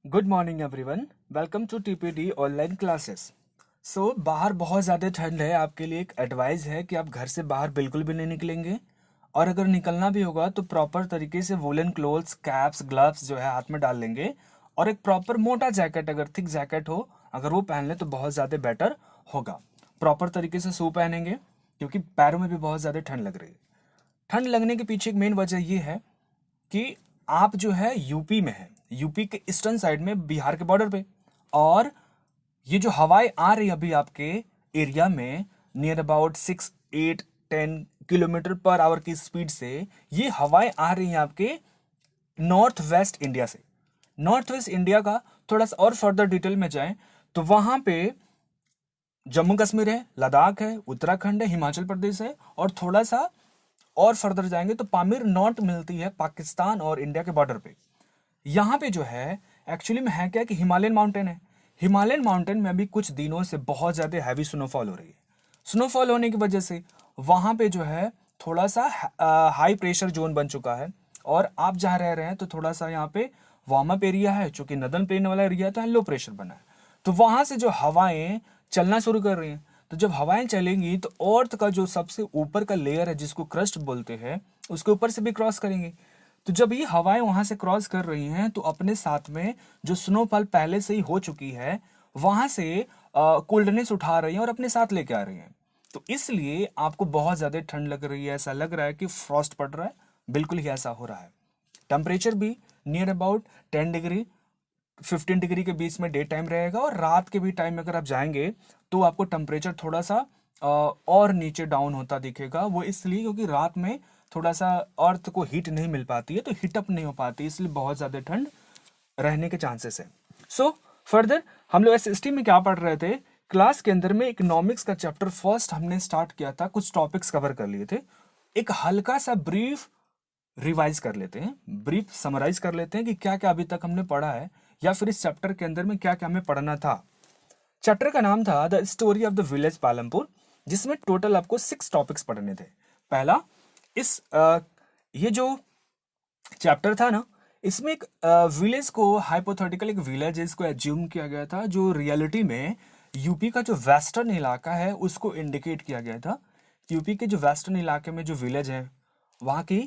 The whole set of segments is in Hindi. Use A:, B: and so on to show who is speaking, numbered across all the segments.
A: Good morning everyone. Welcome to TPD online classes. बाहर बहुत ज़्यादा ठंड है। आपके लिए एक एडवाइस है कि आप घर से बाहर बिल्कुल भी नहीं निकलेंगे, और अगर निकलना भी होगा तो प्रॉपर तरीके से वुलन क्लोथ्स, कैप्स, ग्लव्स जो है हाथ में डाल लेंगे, और एक प्रॉपर मोटा जैकेट, अगर थिक जैकेट हो, अगर वो पहन लें तो बहुत ज़्यादा बेटर होगा। प्रॉपर तरीके से शू पहनेंगे क्योंकि पैरों में भी बहुत ज़्यादा ठंड लग रही है। ठंड लगने के पीछे एक मेन वजह ये है कि आप जो है यूपी में है, यूपी के ईस्टर्न साइड में, बिहार के बॉर्डर पे। और ये जो हवाएं आ रही अभी आपके एरिया में, near about 6, 8, 10 kilometre per hour की स्पीड से, ये हवाएं आ रही हैं आपके नॉर्थ वेस्ट इंडिया से। नॉर्थ वेस्ट इंडिया का थोड़ा सा और फर्दर डिटेल में जाएं तो वहां पे जम्मू कश्मीर है, लद्दाख है, उत्तराखंड है, हिमाचल प्रदेश है, और थोड़ा सा और फर्दर जाएंगे तो पामीर नॉट मिलती है पाकिस्तान और इंडिया के बॉर्डर पे। यहाँ पे जो है एक्चुअली में है क्या कि हिमालयन माउंटेन है। हिमालयन माउंटेन में अभी कुछ दिनों से बहुत ज़्यादा हैवी स्नोफॉल हो रही है। स्नोफॉल होने की वजह से वहाँ पे जो है थोड़ा सा हाई प्रेशर जोन बन चुका है, और आप जहाँ रह रहे हैं तो थोड़ा सा यहाँ पे वार्म अप एरिया है, चूंकि नदन प्लेन वाला एरिया तो लो प्रेशर बना है। तो वहाँ से जो हवाएं चलना शुरू कर रही हैं, तो जब हवाएं चलेंगी तो अर्थ का जो सबसे ऊपर का लेयर है, जिसको क्रस्ट बोलते हैं, उसके ऊपर से भी क्रॉस करेंगी। तो जब ये हवाएं वहां से क्रॉस कर रही हैं तो अपने साथ में जो स्नोफॉल पहले से ही हो चुकी है, वहां से कोल्डनेस उठा रही हैं और अपने साथ लेके आ रही हैं। तो इसलिए आपको बहुत ज्यादा ठंड लग रही है, ऐसा लग रहा है कि फ्रॉस्ट पड़ रहा है। बिल्कुल ही ऐसा हो रहा है। टेम्परेचर भी नियर अबाउट 10 डिग्री 15 डिग्री के बीच में डे टाइम रहेगा, और रात के भी टाइम में अगर आप जाएंगे तो आपको टेम्परेचर थोड़ा सा और नीचे डाउन होता दिखेगा। वो इसलिए क्योंकि रात में थोड़ा सा अर्थ को हीट नहीं मिल पाती है, तो हीट अप नहीं हो पाती, इसलिए बहुत ज़्यादा ठंड रहने के चांसेस है। फर्दर हम लोग एसएसटी में क्या पढ़ रहे थे, क्लास के अंदर में इकोनॉमिक्स का चैप्टर फर्स्ट हमने स्टार्ट किया था, कुछ टॉपिक्स कवर कर लिए थे। एक हल्का सा ब्रीफ रिवाइज कर लेते हैं, ब्रीफ समराइज कर लेते हैं कि क्या क्या अभी तक हमने पढ़ा है, या फिर इस चैप्टर के अंदर में क्या क्या हमें पढ़ना था। चैप्टर का नाम था the story of the village Palampur, जिसमें टोटल आपको 6 टॉपिक्स पढ़ने थे। पहला, इस ये जो चैप्टर था ना, इसमें एक विलेज को, हाइपोथेटिकल एक विलेज है, इसको एज्यूम किया गया था, जो रियलिटी में यूपी का जो वेस्टर्न इलाका है उसको इंडिकेट किया गया था। यूपी के जो वेस्टर्न इलाके में जो विलेज है, वहाँ की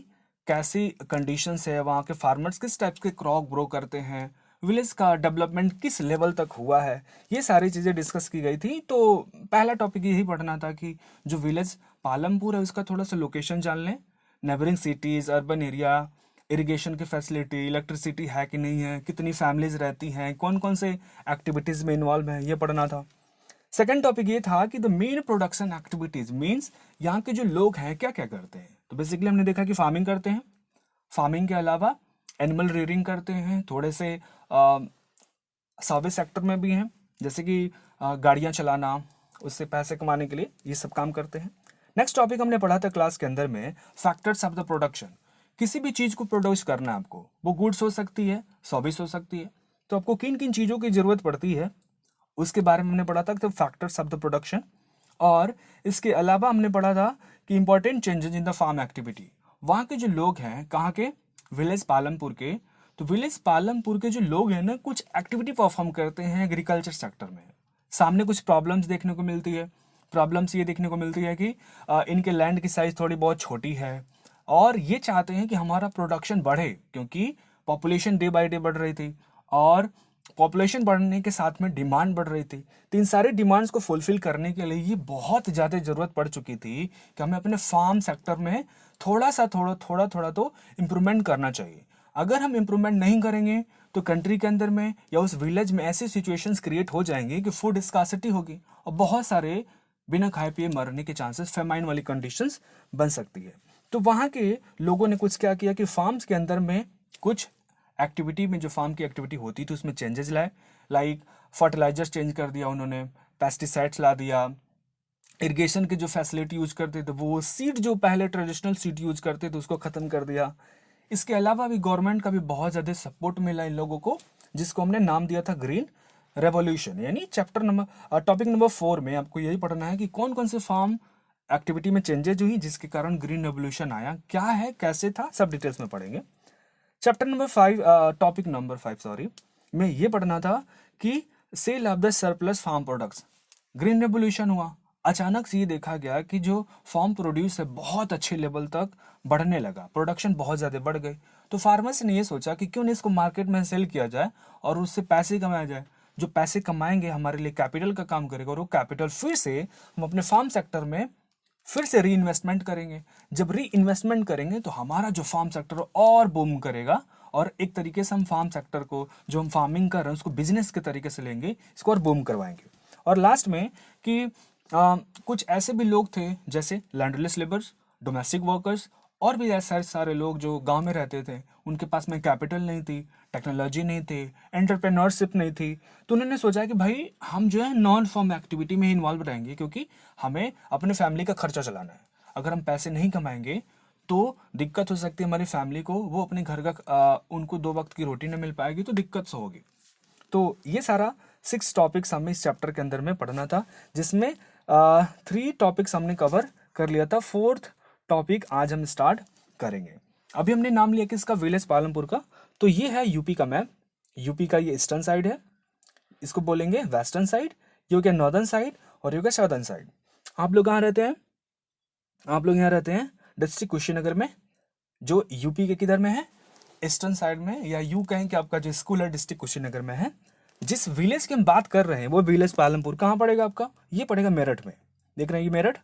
A: कैसी कंडीशंस है, वहाँ के फार्मर्स किस टाइप के क्रॉप ग्रो करते हैं, विलेज का डेवलपमेंट किस लेवल तक हुआ है, ये सारी चीज़ें डिस्कस की गई थी। तो पहला टॉपिक यही पढ़ना था कि जो विलेज पालमपुर है उसका थोड़ा सा लोकेशन जान लें, neighbouring cities, urban area, irrigation की फैसिलिटी, इलेक्ट्रिसिटी है कि नहीं है, कितनी फैमिलीज रहती हैं, कौन कौन से एक्टिविटीज़ में इन्वॉल्व हैं, ये पढ़ना था। सेकंड टॉपिक ये था कि the main production activities means यहाँ के जो लोग हैं क्या क्या करते हैं। तो बेसिकली हमने देखा कि फार्मिंग करते हैं, फार्मिंग के अलावा एनिमल रेयरिंग करते हैं, थोड़े से सर्विस सेक्टर में भी हैं, जैसे कि गाड़ियाँ चलाना, उससे पैसे कमाने के लिए ये सब काम करते हैं। नेक्स्ट टॉपिक हमने पढ़ा था क्लास के अंदर में, फैक्टर्स ऑफ द प्रोडक्शन। किसी भी चीज़ को प्रोड्यूस करना है आपको, वो गुड्स हो सकती है, सर्विस हो सकती है, तो आपको किन किन चीज़ों की ज़रूरत पड़ती है उसके बारे में हमने पढ़ा था, तो फैक्टर्स ऑफ द प्रोडक्शन। और इसके अलावा हमने पढ़ा था कि important changes in the farm activity. वहाँ के जो लोग हैं, कहाँ के, विलेज पालमपुर के, तो विलेज पालमपुर के जो लोग हैं ना, कुछ एक्टिविटी परफॉर्म करते हैं एग्रीकल्चर सेक्टर में। सामने कुछ प्रॉब्लम्स देखने को मिलती है। प्रॉब्लम्स ये देखने को मिलती है कि इनके लैंड की साइज़ थोड़ी बहुत छोटी है, और ये चाहते हैं कि हमारा प्रोडक्शन बढ़े, क्योंकि पॉपुलेशन डे बाय डे बढ़ रही थी, और पॉपुलेशन बढ़ने के साथ में डिमांड बढ़ रही थी। तो इन सारे डिमांड्स को फुलफिल करने के लिए ये बहुत ज़्यादा ज़रूरत पड़ चुकी थी कि हमें अपने फार्म सेक्टर में थोड़ा थोड़ा तो इम्प्रूवमेंट करना चाहिए। अगर हम इम्प्रूवमेंट नहीं करेंगे तो कंट्री के अंदर में या उस विलेज में ऐसी सिचुएशंस क्रिएट हो जाएंगी कि फूड स्कार्सिटी होगी, और बहुत सारे बिना खाए पिए मरने के चांसेस, फेमाइन वाली कंडीशंस बन सकती है। तो वहाँ के लोगों ने कुछ क्या किया कि फार्म्स के अंदर में कुछ एक्टिविटी में, जो फार्म की एक्टिविटी होती थी उसमें चेंजेस लाए, लाइक फर्टिलाइजर्स चेंज कर दिया उन्होंने, पेस्टिसाइड्स ला दिया, इरिगेशन की जो फैसिलिटी यूज करते थे, वो सीड जो पहले ट्रेडिशनल सीड यूज करते थे उसको ख़त्म कर दिया। इसके अलावा भी गवर्नमेंट का भी बहुत ज़्यादा सपोर्ट मिला इन लोगों को, जिसको हमने नाम दिया था ग्रीन रेवोल्यूशन। यानी चैप्टर नंबर, टॉपिक नंबर 4 में आपको यही पढ़ना है कि कौन कौन से फार्म एक्टिविटी में चेंजेज हुई जिसके कारण ग्रीन रेवोल्यूशन आया, क्या है, कैसे था, सब डिटेल्स में पढ़ेंगे। Chapter number 5, topic number 5 sorry, में ये पढ़ना था कि sale of the surplus farm products. Green revolution हुआ, अचानक से ये देखा गया कि जो फार्म प्रोड्यूस है बहुत अच्छे लेवल तक बढ़ने लगा, प्रोडक्शन बहुत ज़्यादा बढ़ गई। तो फार्मर्स ने ये सोचा कि क्यों नहीं इसको मार्केट में सेल किया जाए और उससे पैसे कमाया जाए। जो पैसे कमाएंगे हमारे लिए कैपिटल का काम करेगा, और वो कैपिटल फिर से हम अपने फार्म सेक्टर में फिर से री इन्वेस्टमेंट करेंगे। जब री इन्वेस्टमेंट करेंगे तो हमारा जो फार्म सेक्टर और बूम करेगा, और एक तरीके से हम फार्म सेक्टर को, जो हम फार्मिंग कर रहे हैं उसको बिजनेस के तरीके से लेंगे, इसको और बूम करवाएंगे। और लास्ट में कि कुछ ऐसे भी लोग थे जैसे लैंडलेस लेबर्स, डोमेस्टिक वर्कर्स, और भी ऐसे सारे लोग जो गांव में रहते थे, उनके पास में कैपिटल नहीं थी, टेक्नोलॉजी नहीं थी, एंटरप्रेन्योरशिप नहीं थी। तो उन्होंने सोचा कि भाई हम जो है नॉन फॉर्म एक्टिविटी में ही इन्वॉल्व रहेंगे, क्योंकि हमें अपने फैमिली का खर्चा चलाना है। अगर हम पैसे नहीं कमाएंगे तो दिक्कत हो सकती है हमारी फैमिली को, वो अपने घर का उनको 2 वक्त की रोटी नहीं मिल पाएगी, तो दिक्कत से होगी। तो ये सारा 6 टॉपिक्स हमें इस चैप्टर के अंदर में पढ़ना था, जिसमें 3 टॉपिक्स हमने कवर कर लिया था। 4th टॉपिक आज हम स्टार्ट करेंगे। अभी हमने नाम लिया कि इसका विलेज पालमपुर का। तो ये है यूपी का मैप। यूपी का ये ईस्टर्न साइड है, इसको बोलेंगे वेस्टर्न साइड, ये हो गया नॉर्दर्न साइड, और ये हो गया साउदर्न साइड। आप लोग कहाँ रहते हैं? आप लोग यहाँ रहते हैं डिस्ट्रिक्ट कुशीनगर में, जो यूपी के किधर में है? ईस्टर्न साइड में, या यूं कहें कि आपका जो स्कूल है डिस्ट्रिक्ट कुशीनगर में है। जिस विलेज की हम बात कर रहे हैं वो विलेज पालमपुर कहाँ पड़ेगा आपका? ये पड़ेगा मेरठ में। देख रहे हैं ये मेरठ।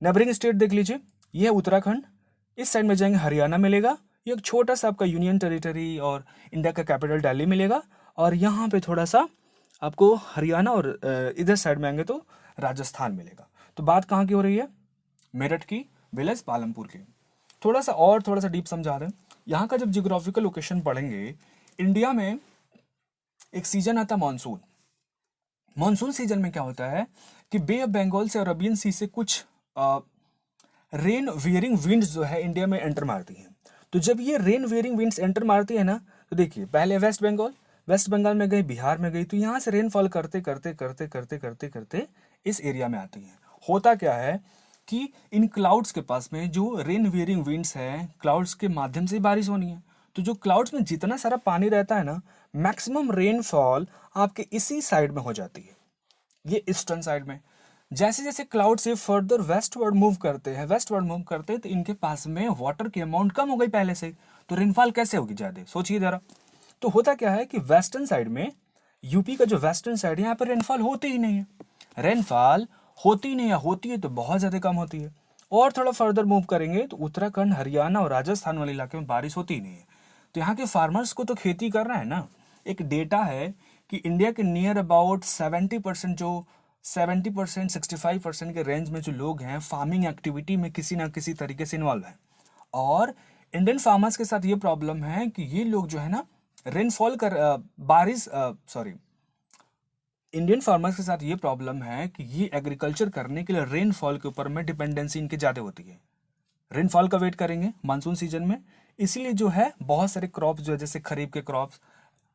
A: नेबरिंग स्टेट देख लीजिए, ये है उत्तराखंड। इस साइड में जाएंगे हरियाणा मिलेगा, ये एक छोटा सा आपका यूनियन टेरिटरी और इंडिया का कैपिटल दिल्ली मिलेगा। और यहाँ पे थोड़ा सा आपको हरियाणा, और इधर साइड में आएंगे तो राजस्थान मिलेगा। तो बात कहाँ की हो रही है? मेरठ की, विलेज पालमपुर की। थोड़ा सा डीप समझा दें। यहाँ का जब जियोग्राफिकल लोकेशन पढ़ेंगे, इंडिया में एक सीजन आता है मानसून। मानसून सीजन में क्या होता है कि बे ऑफ बंगाल से, अरबियन सी से कुछ रेन वेयरिंग विंड्स जो है इंडिया में एंटर मारती हैं। तो जब ये रेन वेयरिंग विंड्स एंटर मारती है ना, तो देखिए पहले वेस्ट बंगाल में गई, बिहार में गई, तो यहाँ से रेनफॉल करते करते करते करते करते करते इस एरिया में आती है। होता क्या है कि इन क्लाउड्स के पास में जो रेन वेयरिंग विंड्स है, क्लाउड्स के माध्यम से बारिश होनी है। तो जो क्लाउड्स में जितना सारा पानी रहता है ना, मैक्सिमम रेनफॉल आपके इसी साइड में हो जाती है, ये ईस्टर्न साइड में। जैसे जैसे क्लाउड से फर्दर वेस्टवर्ड मूव करते हैं तो इनके पास में वाटर की अमाउंट कम हो गई पहले से, तो रेनफॉल कैसे होगी ज़्यादा? सोचिए जरा। तो होता क्या है कि वेस्टर्न साइड में, यूपी का जो वेस्टर्न साइड है, यहाँ पर रेनफॉल होती ही नहीं है। रेनफॉल होती नहीं है, होती है तो बहुत ज़्यादा कम होती है। और थोड़ा फर्दर मूव करेंगे तो उत्तराखंड, हरियाणा और राजस्थान वाले इलाके में बारिश होती ही नहीं है। तो यहाँ के फार्मर्स को तो खेती करना है ना। एक डेटा है कि इंडिया के नियर अबाउट 70%, 65% के रेंज में जो लोग हैं फार्मिंग एक्टिविटी में किसी ना किसी तरीके से इन्वॉल्व हैं। और इंडियन फार्मर्स के साथ ये प्रॉब्लम है कि ये लोग जो है ना रेनफॉल कर इंडियन फार्मर्स के साथ ये प्रॉब्लम है कि ये एग्रीकल्चर करने के लिए रेनफॉल के ऊपर में डिपेंडेंसी इनकी ज़्यादा होती है। रेनफॉल का वेट करेंगे मानसून सीजन में, इसीलिए जो है बहुत सारे क्रॉप्स जो है, जैसे खरीफ के क्रॉप्स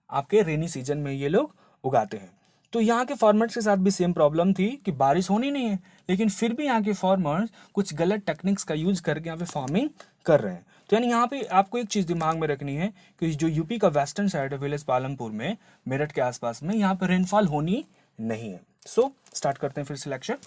A: आपके रेनी सीजन में ये लोग उगाते हैं। तो यहाँ के फार्मर्स के साथ भी सेम प्रॉब्लम थी कि बारिश होनी नहीं है, लेकिन फिर भी यहाँ के फार्मर्स कुछ गलत टेक्निक्स का यूज करके यहाँ पे फार्मिंग कर रहे हैं। तो यानी यहाँ पे आपको एक चीज़ दिमाग में रखनी है कि जो यूपी का वेस्टर्न साइड है, विलेज पालमपुर में, मेरठ के आसपास में, यहाँ पे रेनफॉल होनी नहीं है। सो स्टार्ट करते हैं फिर से लेक्चर।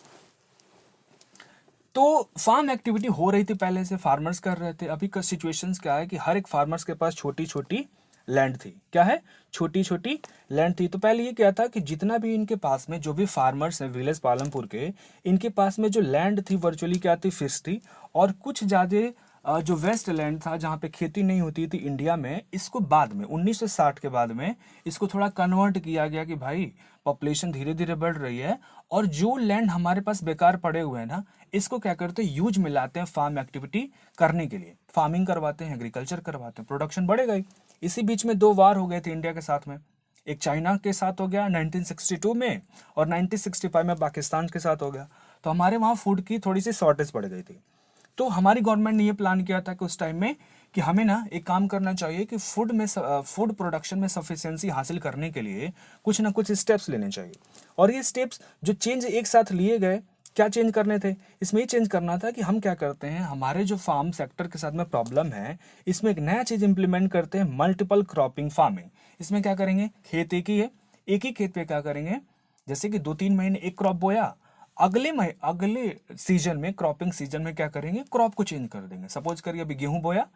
A: तो फार्म एक्टिविटी हो रही थी पहले से, फार्मर्स कर रहे थे। अभी का सिचुएशंस क्या है कि हर एक फार्मर्स के पास छोटी छोटी लैंड थी। क्या है? छोटी छोटी लैंड थी। तो पहले ये क्या था कि जितना भी इनके पास में जो भी फार्मर्स हैं विलेज पालमपुर के, इनके पास में जो लैंड थी वर्चुअली क्या थी? फिक्स थी। और कुछ ज़्यादा जो वेस्ट लैंड था जहाँ पे खेती नहीं होती थी इंडिया में, इसको बाद में 1960 के बाद में इसको थोड़ा कन्वर्ट किया गया कि भाई पॉपुलेशन धीरे धीरे बढ़ रही है, और जो लैंड हमारे पास बेकार पड़े हुए हैं ना, इसको क्या करते हैं? यूज में लाते हैं फार्म एक्टिविटी करने के लिए, फार्मिंग करवाते हैं, एग्रीकल्चर करवाते हैं, प्रोडक्शन बढ़ेगा ही। इसी बीच में 2 वार हो गए थे इंडिया के साथ में। एक चाइना के साथ हो गया 1962 में, और 1965 में पाकिस्तान के साथ हो गया। तो हमारे वहाँ फूड की थोड़ी सी शॉर्टेज पड़ गई थी। तो हमारी गवर्नमेंट ने ये प्लान किया था कि उस टाइम में कि हमें ना एक काम करना चाहिए कि फूड प्रोडक्शन में सफिशिएंसी हासिल करने के लिए कुछ ना कुछ स्टेप्स लेने चाहिए। और ये स्टेप्स जो चेंज एक साथ लिए गए, क्या चेंज करने थे? इसमें ये चेंज करना था कि हम क्या करते हैं, हमारे जो फार्म सेक्टर के साथ में प्रॉब्लम है, इसमें एक नया चीज़ इंप्लीमेंट करते हैं, मल्टीपल क्रॉपिंग फार्मिंग। इसमें क्या करेंगे, खेत एक ही है, एक ही खेत पे क्या करेंगे, जैसे कि 2-3 महीने एक क्रॉप बोया, अगले सीजन में, क्रॉपिंग सीजन में क्या करेंगे, क्रॉप को चेंज कर देंगे। सपोज करिए अभी गेहूं बोया,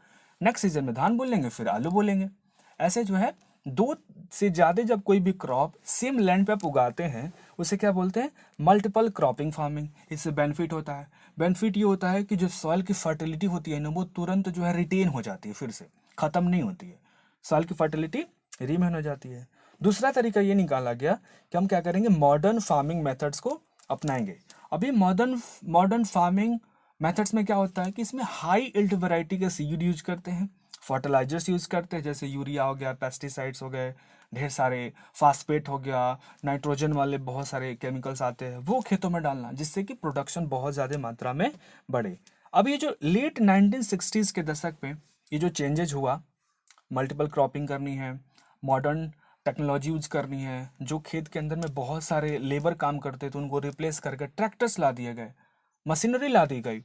A: नेक्स्ट सीजन में धान बोल लेंगे, फिर आलू बोलेंगे। ऐसे जो है 2 से ज़्यादा जब कोई भी क्रॉप सेम लैंड पे आप उगाते हैं उसे क्या बोलते हैं, मल्टीपल क्रॉपिंग फार्मिंग। इससे बेनिफिट होता है, बेनिफिट ये होता है कि जो सॉइल की फर्टिलिटी होती है ना वो तुरंत जो है रिटेन हो जाती है, फिर से ख़त्म नहीं होती है, सॉइल की फर्टिलिटी रिमेन हो जाती है। दूसरा तरीका ये निकाला गया कि हम क्या करेंगे, मॉडर्न फार्मिंग मेथड्स को अपनाएंगे। अभी मॉडर्न फार्मिंग मेथड्स में क्या होता है कि इसमें हाई इल्ड वैरायटी के सीड यूज करते हैं, फर्टिलाइजर्स यूज करते हैं, जैसे यूरिया हो गया, पेस्टिसाइड्स हो गए, ढेर सारे फास्फेट हो गया, नाइट्रोजन वाले बहुत सारे केमिकल्स आते हैं, वो खेतों में डालना, जिससे कि प्रोडक्शन बहुत ज़्यादा मात्रा में बढ़े। अब ये जो लेट 1960s के दशक में ये जो चेंजेज हुआ, मल्टीपल क्रॉपिंग करनी है, मॉडर्न टेक्नोलॉजी यूज करनी है, जो खेत के अंदर में बहुत सारे लेबर काम करते थे उनको रिप्लेस करके ट्रैक्टर्स ला दिए गए, मशीनरी ला दी गई,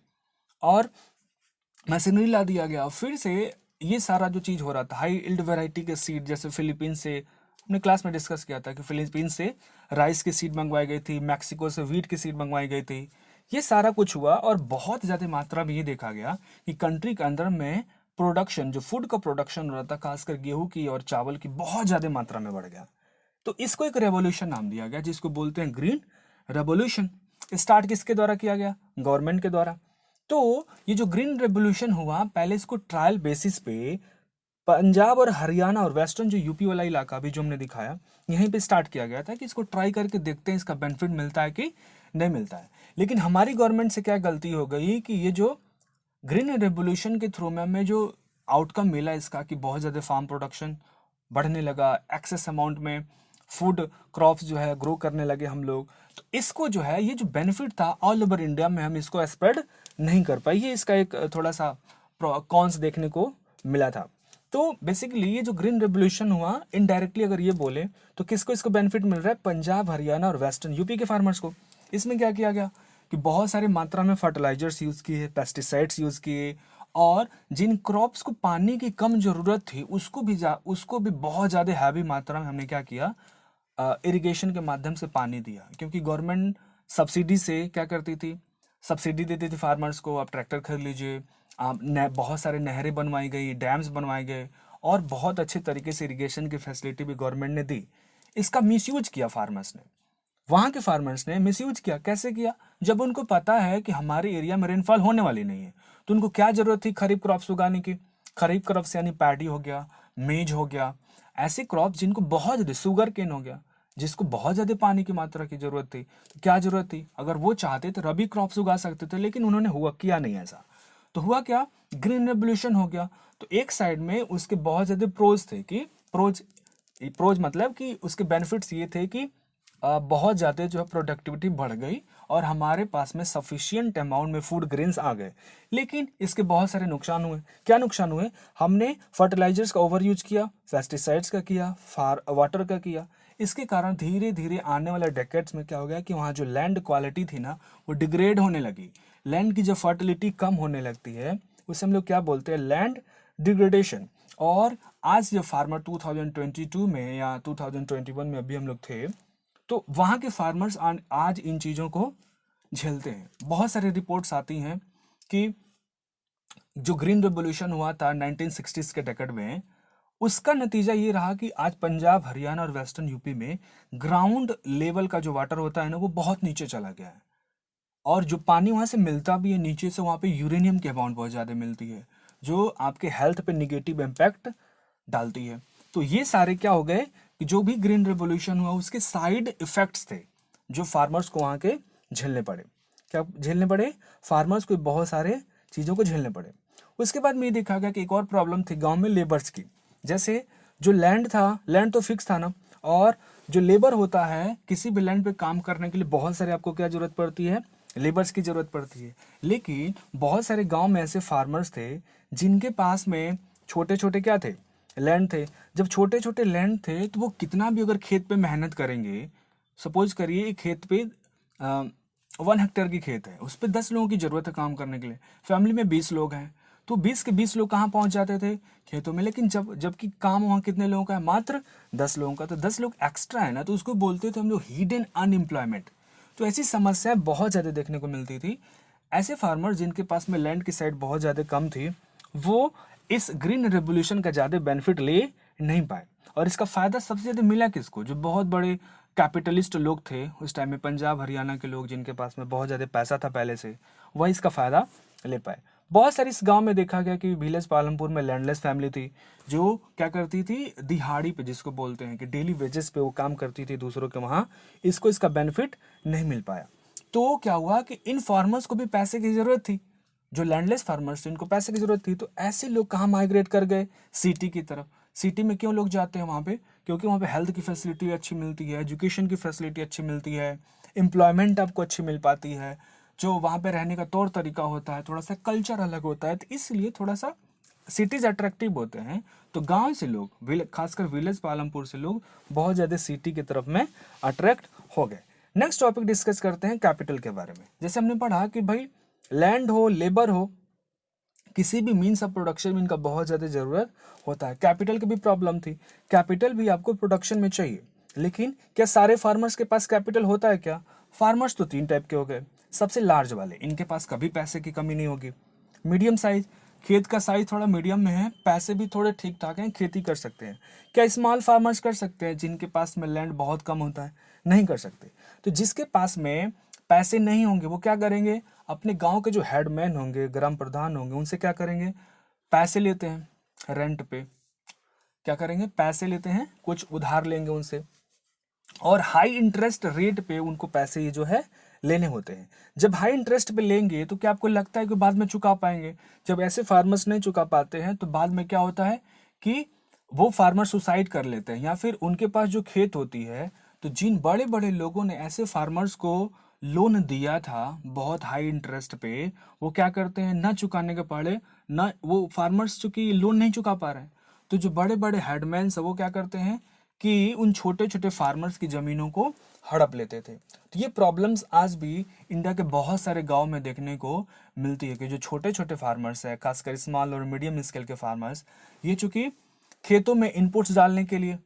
A: और मशीनरी ला दिया गया। फिर से ये सारा जो चीज़ हो रहा था, हाई इल्ड वैरायटी के सीड, जैसे फिलीपींस से, हमने क्लास में डिस्कस किया था कि फिलीपींस से राइस की सीड मंगवाई गई थी, मैक्सिको से वीट की सीड मंगवाई गई थी। ये सारा कुछ हुआ और बहुत ज़्यादा मात्रा में ये देखा गया कि कंट्री के अंदर में प्रोडक्शन, जो फूड का प्रोडक्शन हो रहा था, खासकर गेहूं की और चावल की, बहुत ज़्यादा मात्रा में बढ़ गया। तो इसको एक रेवोल्यूशन नाम दिया गया, जिसको बोलते हैं ग्रीन रेवोल्यूशन। स्टार्ट किसके द्वारा किया गया, गवर्नमेंट के द्वारा। तो ये जो ग्रीन रेवोल्यूशन हुआ, पहले इसको ट्रायल बेसिस पे पंजाब और हरियाणा और वेस्टर्न जो यूपी वाला इलाका भी जो हमने दिखाया, यहीं पे स्टार्ट किया गया था कि इसको ट्राई करके देखते हैं इसका बेनिफिट मिलता है कि नहीं मिलता है। लेकिन हमारी गवर्नमेंट से क्या गलती हो गई कि ये जो ग्रीन रेवोल्यूशन के थ्रू में हमें जो आउटकम मिला इसका, कि बहुत ज़्यादा फार्म प्रोडक्शन बढ़ने लगा, एक्सेस अमाउंट में फूड क्रॉप्स जो है ग्रो करने लगे हम लोग, तो इसको जो है, ये जो बेनिफिट था ऑल ओवर इंडिया में, हम इसको स्प्रेड नहीं कर पाए। ये इसका एक थोड़ा सा कॉन्स देखने को मिला था। तो बेसिकली ये जो ग्रीन रेवोल्यूशन हुआ, इनडायरेक्टली अगर ये बोले तो किसको इसको बेनिफिट मिल रहा है, पंजाब, हरियाणा और वेस्टर्न यूपी के फार्मर्स को। इसमें क्या किया गया कि बहुत सारे मात्रा में फर्टिलाइजर्स यूज़ किए, पेस्टिसाइड्स यूज़ किए, और जिन क्रॉप्स को पानी की कम ज़रूरत थी उसको भी बहुत ज़्यादा हैवी मात्रा में हमने क्या किया, इरिगेशन के माध्यम से पानी दिया। क्योंकि गवर्नमेंट सब्सिडी से क्या करती थी, सब्सिडी देती थी फार्मर्स को, आप ट्रैक्टर खरीद लीजिए, आप बहुत सारे नहरें बनवाई गई, डैम्स बनवाए गए, और बहुत अच्छे तरीके से इरिगेशन की फैसिलिटी भी गवर्नमेंट ने दी। इसका मिसयूज किया फार्मर्स ने, वहाँ के फार्मर्स ने मिसयूज किया। कैसे किया, जब उनको पता है कि हमारे एरिया में रेनफॉल होने वाली नहीं है, तो उनको क्या ज़रूरत थी, खरीफ क्रॉप्स उगाने की। खरीफ क्रॉप्स यानी पैडी हो गया, मेज हो गया, ऐसे क्रॉप्स जिनको बहुत ज़्यादा, शुगर केन हो गया, जिसको बहुत ज़्यादा पानी की मात्रा की ज़रूरत थी। तो क्या ज़रूरत थी, अगर वो चाहते तो रबी क्रॉप्स उगा सकते थे, लेकिन उन्होंने किया नहीं ऐसा। तो हुआ क्या, ग्रीन रेवोल्यूशन हो गया। तो एक साइड में उसके बहुत ज़्यादा प्रोज थे, कि प्रोज मतलब कि उसके बेनिफिट्स ये थे कि बहुत ज़्यादा जो है प्रोडक्टिविटी बढ़ गई और हमारे पास में सफिशियंट अमाउंट में फूड ग्रेन्स आ गए। लेकिन इसके बहुत सारे नुकसान हुए। क्या नुकसान हुए, हमने फर्टिलाइजर्स का ओवर यूज किया, पेस्टिसाइड्स का किया, वाटर का किया। इसके कारण धीरे धीरे आने वाले डेकेड्स में क्या हो गया कि वहाँ जो लैंड क्वालिटी थी ना, वो डिग्रेड होने लगी। लैंड की जो फर्टिलिटी कम होने लगती है उसे हम लोग क्या बोलते हैं, लैंड डिग्रेडेशन। और आज जो फार्मर 2022 में या 2021 में अभी हम लोग थे, तो वहाँ के फार्मर्स आज इन चीज़ों को झेलते हैं। बहुत सारी रिपोर्ट्स आती हैं कि जो ग्रीन रेवोल्यूशन हुआ था 1960s के डेकेड में, उसका नतीजा ये रहा कि आज पंजाब, हरियाणा और वेस्टर्न यूपी में ग्राउंड लेवल का जो वाटर होता है ना, वो बहुत नीचे चला गया है। और जो पानी वहाँ से मिलता भी है नीचे से, वहाँ पे यूरेनियम की अमाउंट बहुत ज़्यादा मिलती है, जो आपके हेल्थ पे निगेटिव इम्पैक्ट डालती है। तो ये सारे क्या हो गए कि जो भी ग्रीन रेवोल्यूशन हुआ उसके साइड इफेक्ट्स थे, जो फार्मर्स को वहाँ के झेलने पड़े। क्या झेलने पड़े, फार्मर्स को बहुत सारे चीज़ों को झेलने पड़े। उसके बाद में ये देखा गया कि एक और प्रॉब्लम थी गाँव में लेबर्स की। जैसे जो लैंड था, लैंड तो फिक्स था ना, और जो लेबर होता है किसी भी लैंड पे काम करने के लिए बहुत सारे आपको क्या जरूरत पड़ती है, लेबर्स की जरूरत पड़ती है। लेकिन बहुत सारे गांव में ऐसे फार्मर्स थे जिनके पास में छोटे छोटे क्या थे, लैंड थे। जब छोटे छोटे लैंड थे तो वो कितना भी अगर खेत पे मेहनत करेंगे, सपोज करिए एक खेत पे 1 हेक्टेयर की खेत है, उस पर 10 लोगों की जरूरत है काम करने के लिए, फैमिली में 20 लोग हैं, तो 20 के 20 लोग कहाँ पहुंच जाते थे? खेतों में। लेकिन जबकि काम वहाँ कितने लोगों का है? मात्र 10 लोगों का। तो 10 लोग एक्स्ट्रा है ना, तो उसको बोलते थे हम लोग हिडन अनएम्प्लॉयमेंट। तो ऐसी समस्याएं बहुत ज़्यादा देखने को मिलती थी। ऐसे फार्मर जिनके पास में लैंड की साइड बहुत ज़्यादा कम थी, वो इस ग्रीन रेवोल्यूशन का ज़्यादा बेनिफिट ले नहीं पाए। और इसका फ़ायदा सबसे ज़्यादा मिला किसको? जो बहुत बड़े कैपिटलिस्ट लोग थे उस टाइम में, पंजाब हरियाणा के लोग जिनके पास में बहुत ज़्यादा पैसा था पहले से, वह इसका फ़ायदा ले पाए। बहुत सारी इस गांव में देखा गया कि विलेज पालमपुर में लैंडलेस फैमिली थी जो क्या करती थी, दिहाड़ी पे जिसको बोलते हैं कि डेली वेजेस पे वो काम करती थी दूसरों के वहाँ, इसका बेनिफिट नहीं मिल पाया। तो क्या हुआ कि इन फार्मर्स को भी पैसे की ज़रूरत थी, जो लैंडलेस फार्मर्स थे इनको पैसे की ज़रूरत थी। तो ऐसे लोग कहाँ माइग्रेट कर गए? सिटी की तरफ। सिटी में क्यों लोग जाते हैं वहाँ पे? क्योंकि वहाँ पे हेल्थ की फैसिलिटी अच्छी मिलती है, एजुकेशन की फैसिलिटी अच्छी मिलती है, एम्प्लॉयमेंट आपको अच्छी मिल पाती है, जो वहाँ पे रहने का तौर तरीका होता है, थोड़ा सा कल्चर अलग होता है, तो इसलिए थोड़ा सा सिटीज़ अट्रैक्टिव होते हैं। तो गांव से लोग, खासकर विलेज पालमपुर से लोग बहुत ज़्यादा सिटी की तरफ में अट्रैक्ट हो गए। नेक्स्ट टॉपिक डिस्कस करते हैं कैपिटल के बारे में। जैसे हमने पढ़ा कि भाई लैंड हो, लेबर हो, किसी भी मीन्स ऑफ प्रोडक्शन में इनका बहुत ज़्यादा ज़रूरत होता है। कैपिटल की भी प्रॉब्लम थी, कैपिटल भी आपको प्रोडक्शन में चाहिए। लेकिन क्या सारे फार्मर्स के पास कैपिटल होता है क्या? फार्मर्स तो 3 टाइप के हो गए। सबसे लार्ज वाले, इनके पास कभी पैसे की कमी नहीं होगी। मीडियम साइज, खेत का साइज थोड़ा मीडियम में है, पैसे भी थोड़े ठीक ठाक हैं, खेती कर सकते हैं। क्या स्मॉल फार्मर्स कर सकते हैं जिनके पास में लैंड बहुत कम होता है? नहीं कर सकते। तो जिसके पास में पैसे नहीं होंगे वो क्या करेंगे? अपने गांव के जो हेडमैन होंगे, ग्राम प्रधान होंगे, उनसे क्या करेंगे? पैसे लेते हैं रेंट पे। क्या करेंगे? पैसे लेते हैं, कुछ उधार लेंगे उनसे, और हाई इंटरेस्ट रेट पे उनको पैसे ये जो है लेने होते हैं। जब हाई इंटरेस्ट पे लेंगे तो क्या आपको लगता है कि बाद में चुका पाएंगे? जब ऐसे फार्मर्स नहीं चुका पाते हैं तो बाद में क्या होता है कि वो फार्मर सुसाइड कर लेते हैं, या फिर उनके पास जो खेत होती है, तो जिन बड़े बड़े लोगों ने ऐसे फार्मर्स को लोन दिया था बहुत हाई इंटरेस्ट पे, वो क्या करते हैं? ना चुकाने के पड़े, ना वो फार्मर्स चूंकि लोन नहीं चुका पा रहे हैं, तो जो बड़े बड़े हेडमैन्स है वो क्या करते हैं कि उन छोटे छोटे फार्मर्स की ज़मीनों को हड़प लेते थे। तो ये प्रॉब्लम्स आज भी इंडिया के बहुत सारे गांव में देखने को मिलती है कि जो छोटे छोटे फार्मर्स हैं, खासकर स्मॉल और मीडियम स्केल के फार्मर्स, ये चूंकि खेतों में इनपुट्स डालने के लिए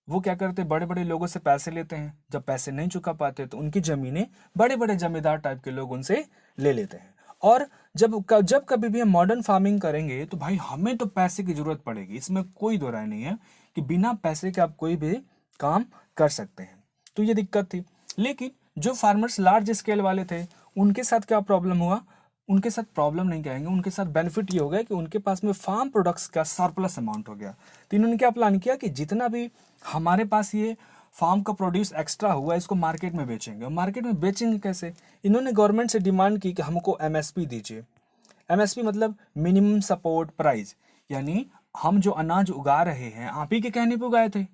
A: वो क्या करते हैं? बड़े बड़े लोगों से पैसे लेते हैं। जब पैसे नहीं चुका पाते तो उनकी ज़मीनें बड़े बड़े जमींदार टाइप के लोग उनसे ले लेते हैं। और जब कभी भी हम मॉडर्न फार्मिंग करेंगे तो भाई हमें तो पैसे की ज़रूरत पड़ेगी, इसमें कोई दो राय नहीं है कि बिना पैसे के आप कोई भी काम कर सकते हैं। तो ये दिक्कत थी। लेकिन जो फार्मर्स लार्ज स्केल वाले थे उनके साथ क्या प्रॉब्लम हुआ? उनके साथ प्रॉब्लम नहीं कहेंगे, उनके साथ बेनिफिट ये हो गया कि उनके पास में फार्म प्रोडक्ट्स का सरप्लस अमाउंट हो गया। तो इन्होंने क्या प्लान किया कि जितना भी हमारे पास ये फार्म का प्रोड्यूस एक्स्ट्रा हुआ इसको मार्केट में बेचेंगे। और मार्केट में बेचेंगे कैसे? इन्होंने गवर्नमेंट से डिमांड की कि हमको एमएसपी दीजिए। एमएसपी मतलब मिनिमम सपोर्ट प्राइस, यानी हम जो अनाज उगा रहे हैं आप ही के कहने पे उगाए थे,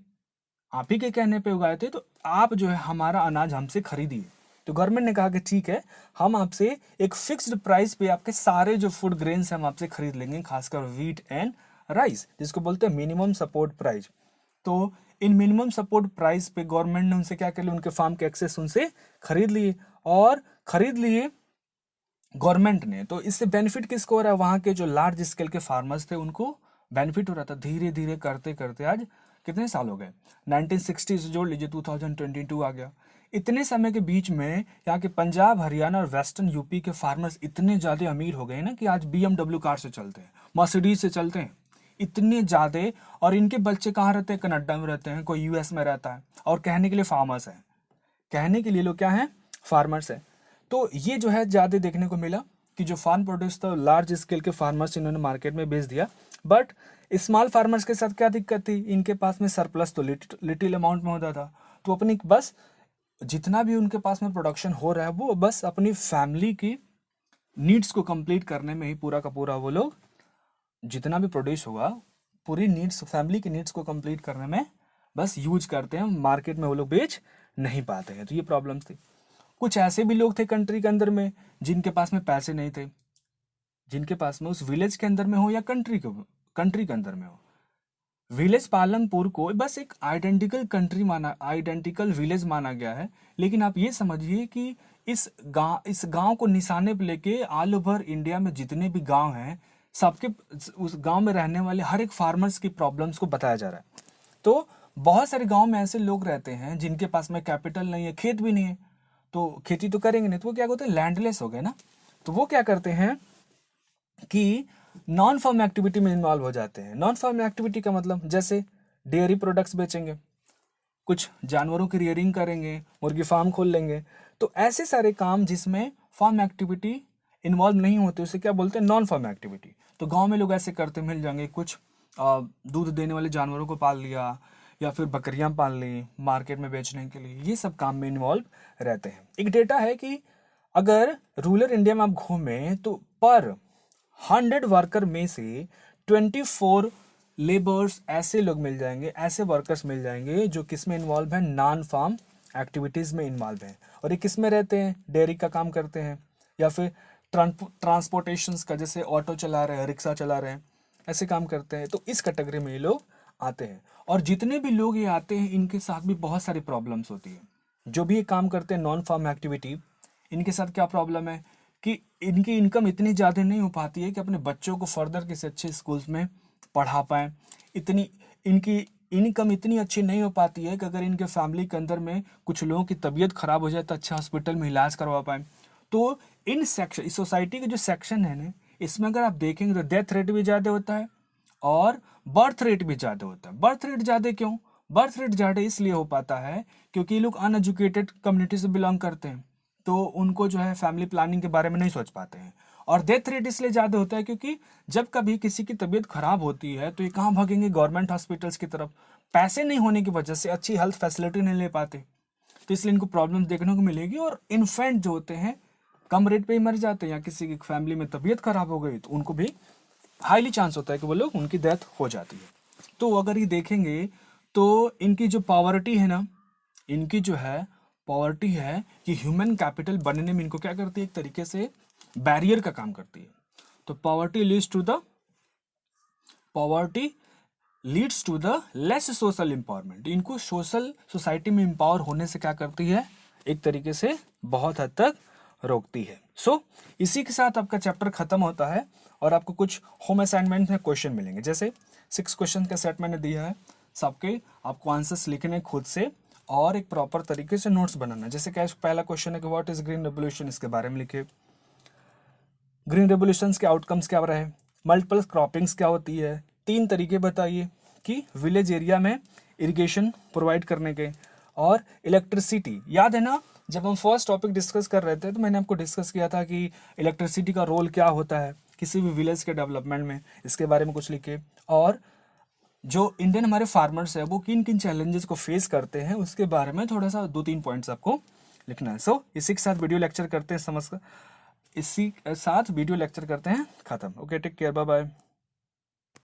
A: आप ही के कहने पे उगाए थे, तो आप जो है हमारा अनाज हमसे खरीदिए। तो गवर्नमेंट ने कहा कि ठीक है, हम आपसे एक फिक्स्ड प्राइस पे आपके सारे जो फूड ग्रेन्स हैं हम आपसे खरीद लेंगे, खासकर व्हीट एंड राइस, जिसको बोलते हैं मिनिमम सपोर्ट प्राइस। तो इन मिनिमम सपोर्ट प्राइस पे गवर्नमेंट ने उनसे क्या कर लिया? उनके फार्म के एक्सेस उनसे खरीद लिए, और खरीद लिए गवर्नमेंट ने। तो इससे बेनिफिट किसको हो रहा है? वहाँ के जो लार्ज स्केल के फार्मर्स थे उनको बेनिफिट हो रहा था। धीरे धीरे करते करते आज कितने साल हो गए? 1960 से जोड़ लीजिए, 2022 आ गया। इतने समय के बीच में यहाँ के पंजाब, हरियाणा और वेस्टर्न यूपी के फार्मर्स इतने ज़्यादा अमीर हो गए ना कि आज BMW कार से चलते हैं, मर्सिडीज से चलते हैं, इतने ज़्यादा। और इनके बच्चे कहाँ रहते हैं? कनाडा में रहते हैं, कोई यूएस में रहता है, और कहने के लिए फार्मर्स हैं। कहने के लिए लोग क्या हैं? फार्मर्स हैं। तो ये जो है ज़्यादा देखने को मिला कि जो फार्म प्रोड्यूस था लार्ज स्केल के फार्मर्स इन्होंने मार्केट में बेच दिया। बट स्मॉल फार्मर्स के साथ क्या दिक्कत थी? इनके पास में सरप्लस तो लिटिल अमाउंट में होता था, तो अपनी बस जितना भी उनके पास में प्रोडक्शन हो रहा है वो बस अपनी फैमिली की नीड्स को कंप्लीट करने में ही पूरा का पूरा वो लोग जितना भी प्रोड्यूस होगा पूरी नीड्स, फैमिली की नीड्स को कंप्लीट करने में बस यूज करते हैं, मार्केट में वो लोग बेच नहीं पाते हैं। तो ये प्रॉब्लम्स थी। कुछ ऐसे भी लोग थे कंट्री के अंदर में जिनके पास में पैसे नहीं थे, जिनके पास में उस विलेज के अंदर में हो या कंट्री के अंदर में हो। विलेज पालमपुर को बस एक आइडेंटिकल विलेज माना गया है। लेकिन आप ये समझिए कि इस गांव को निशाने पे लेके ऑल ओवर इंडिया में जितने भी गांव हैं सबके उस गांव में रहने वाले हर एक फार्मर्स की प्रॉब्लम्स को बताया जा रहा है। तो बहुत सारे गांव में ऐसे लोग रहते हैं जिनके पास में कैपिटल नहीं है, खेत भी नहीं है, तो खेती तो करेंगे नहीं, तो वो क्या होते हैं, लैंडलेस हो गए ना। तो वो क्या करते हैं कि नॉन फार्म एक्टिविटी में इन्वॉल्व हो जाते हैं। नॉन फार्म एक्टिविटी का मतलब जैसे डेयरी प्रोडक्ट्स बेचेंगे, कुछ जानवरों की रियरिंग करेंगे, मुर्गी फार्म खोल लेंगे। तो ऐसे सारे काम जिसमें फार्म एक्टिविटी इन्वॉल्व नहीं होती उसे क्या बोलते हैं, नॉन फार्म एक्टिविटी। तो गांव में लोग ऐसे करते मिल जाएंगे, कुछ दूध देने वाले जानवरों को पाल लिया या फिर बकरियां पाल ली मार्केट में बेचने के लिए, ये सब काम में इन्वॉल्व रहते हैं। एक डेटा है कि अगर रूरल इंडिया में आप घूमें तो पर 100 वर्कर में से 24 लेबर्स ऐसे लोग मिल जाएंगे, ऐसे वर्कर्स मिल जाएंगे जो किस में इन्वॉल्व हैं, नॉन फार्म एक्टिविटीज़ में इन्वॉल्व हैं। और ये किस में रहते हैं, डेयरी का काम करते हैं या फिर ट्रांसपोर्टेशंस का, जैसे ऑटो चला रहे हैं, रिक्शा चला रहे हैं, ऐसे काम करते हैं। तो इस कैटेगरी में ये लोग आते हैं। और जितने भी लोग ये आते हैं इनके साथ भी बहुत सारी प्रॉब्लम्स होती है। जो भी ये काम करते हैं नॉन फार्म एक्टिविटी, इनके साथ क्या प्रॉब्लम है कि इनकी इनकम इतनी ज़्यादा नहीं हो पाती है कि अपने बच्चों को फर्दर किसी अच्छे स्कूल्स में पढ़ा पाएँ। इतनी इनकी इनकम इतनी अच्छी नहीं हो पाती है कि अगर इनके फैमिली के अंदर में कुछ लोगों की तबीयत खराब हो जाए तो अच्छे हॉस्पिटल में इलाज करवा पाएँ। तो इन सेक्शन, इस सोसाइटी के जो सेक्शन है ना, इसमें अगर आप देखेंगे तो डेथ रेट भी ज़्यादा होता है और बर्थ रेट भी ज़्यादा होता है। बर्थ रेट ज़्यादा क्यों, बर्थ रेट ज़्यादा इसलिए हो पाता है क्योंकि ये लोग अनएजुकेटेड कम्युनिटी से बिलोंग करते हैं, तो उनको जो है फैमिली प्लानिंग के बारे में नहीं सोच पाते हैं। और डेथ रेट इसलिए ज़्यादा होता है क्योंकि जब कभी किसी की तबीयत खराब होती है तो ये कहाँ भागेंगे, गवर्नमेंट हॉस्पिटल्स की तरफ। पैसे नहीं होने की वजह से अच्छी हेल्थ फैसिलिटी नहीं ले पाते, तो इसलिए इनको प्रॉब्लम देखने को मिलेगी। और इन्फेंट जो होते हैं कम रेट पे ही मर जाते हैं, या किसी की फैमिली में तबीयत खराब हो गई तो उनको भी हाईली चांस होता है कि वो लोग, उनकी डेथ हो जाती है। तो अगर ये देखेंगे तो इनकी जो पॉवर्टी है ना, इनकी जो है पॉवर्टी है कि ह्यूमन कैपिटल बनने में इनको क्या करती है, एक तरीके से बैरियर का काम करती है। तो poverty leads to the less social empowerment. इनको सोशल सोसाइटी में एम्पावर होने से क्या करती है, एक तरीके से बहुत हद तक रोकती है। सो इसी के साथ आपका चैप्टर खत्म होता है और आपको कुछ होम असाइनमेंट में क्वेश्चन मिलेंगे। जैसे 6 क्वेश्चन का सेट मैंने दिया है, सबके आपको आंसर्स लिखने खुद से और एक प्रॉपर तरीके से नोट्स बनाना। जैसे क्या पहला क्वेश्चन है कि व्हाट इज ग्रीन रेवोल्यूशन, इसके बारे में लिखे। ग्रीन रेवोल्यूशन के आउटकम्स क्या रहे, मल्टीपल क्रॉपिंग्स क्या होती है, 3 तरीके बताइए कि विलेज एरिया में इरिगेशन प्रोवाइड करने के। और इलेक्ट्रिसिटी याद है ना, जब हम फर्स्ट टॉपिक डिस्कस कर रहे थे तो मैंने आपको डिस्कस किया था कि इलेक्ट्रिसिटी का रोल क्या होता है किसी भी विलेज के डेवलपमेंट में, इसके बारे में कुछ लिखे। और जो इंडियन हमारे फार्मर्स है वो किन किन चैलेंजेस को फेस करते हैं उसके बारे में थोड़ा सा 2-3 पॉइंट्स आपको लिखना है। सो इसी के साथ वीडियो लेक्चर करते हैं खत्म। Okay, take care, bye bye.